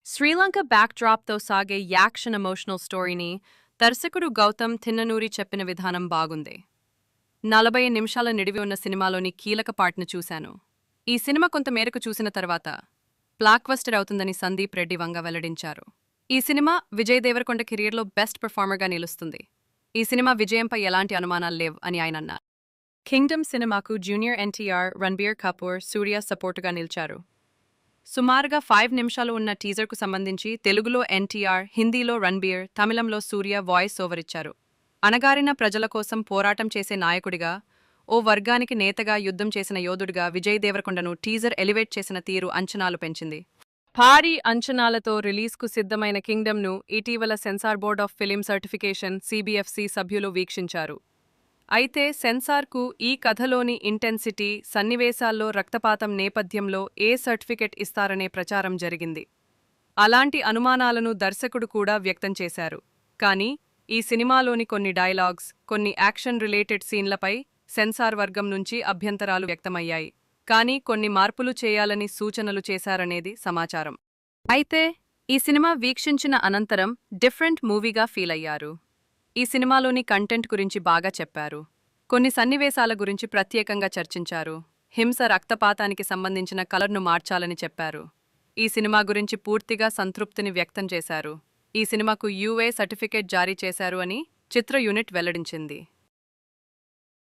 శ్రీలంక బ్యాక్డ్రాప్తో సాగే action emotional స్టోరీని దర్శకుడు గౌతమ్ తిన్ననూరి చెప్పిన విధానం బాగుంది. 40 నిమిషాల నిడివి ఉన్న సినిమాలోని కీలక పార్ట్ను చూశాను. ఈ సినిమా కొంతమేరకు చూసిన తర్వాత బ్లాక్బస్టర్ అవుతుందని సందీప్ రెడ్డి వంగ వెల్లడించారు. ఈ సినిమా విజయ్ దేవరకొండ కెరీర్లో బెస్ట్ పెర్ఫార్మర్గా నిలుస్తుంది. ఈ సినిమా విజయంపై ఎలాంటి అనుమానాలు లేవు అని ఆయన అన్నారు. కింగ్డమ్ సినిమాకు జూనియర్ ఎన్టీఆర్, రణబీర్ కపూర్, సూర్య సపోర్టుగా నిలిచారు. సుమారుగా 5 నిమిషాలు ఉన్న టీజర్కు సంబంధించి తెలుగులో ఎన్టీఆర్, హిందీలో రణబీర్, తమిళంలో సూర్య వాయిస్ ఓవర్ ఇచ్చారు. అణగారిన ప్రజల కోసం పోరాటం చేసే నాయకుడిగా, ఓ వర్గానికి నేతగా యుద్ధం చేసిన యోధుడిగా విజయ్ దేవరకొండను టీజర్ ఎలివేట్ చేసిన తీరు అంచనాలు పెంచింది. భారీ అంచనాలతో రిలీజ్కు సిద్ధమైన కింగ్డమ్ను ఇటీవల censor board of film certification (CBFC) సభ్యులు వీక్షించారు. అయితే సెన్సార్కు ఈ కథలోని ఇంటెన్సిటీ, సన్నివేశాల్లో రక్తపాతం నేపథ్యంలో ఏ సర్టిఫికెట్ ఇస్తారనే ప్రచారం జరిగింది. అలాంటి అనుమానాలను దర్శకుడు కూడా వ్యక్తం చేశారు. కానీ ఈ సినిమాలోని కొన్ని డైలాగ్స్, కొన్ని యాక్షన్ రిలేటెడ్ సీన్లపై సెన్సార్ వర్గం నుంచి అభ్యంతరాలు వ్యక్తమయ్యాయి. కానీ కొన్ని మార్పులు చేయాలని సూచనలు చేశారనేది సమాచారం. అయితే ఈ సినిమా వీక్షించిన అనంతరం డిఫరెంట్ మూవీగా ఫీల్ అయ్యారు. ఈ సినిమాలోని కంటెంట్ గురించి బాగా చెప్పారు. కొన్ని సన్నివేశాల గురించి ప్రత్యేకంగా చర్చించారు. హింస, రక్తపాతానికి సంబంధించిన కలర్ను మార్చాలని చెప్పారు. ఈ సినిమా గురించి పూర్తిగా సంతృప్తిని వ్యక్తం చేశారు. ఈ సినిమాకు UA సర్టిఫికేట్ జారీ చేశారు అని చిత్ర యూనిట్ వెల్లడించింది.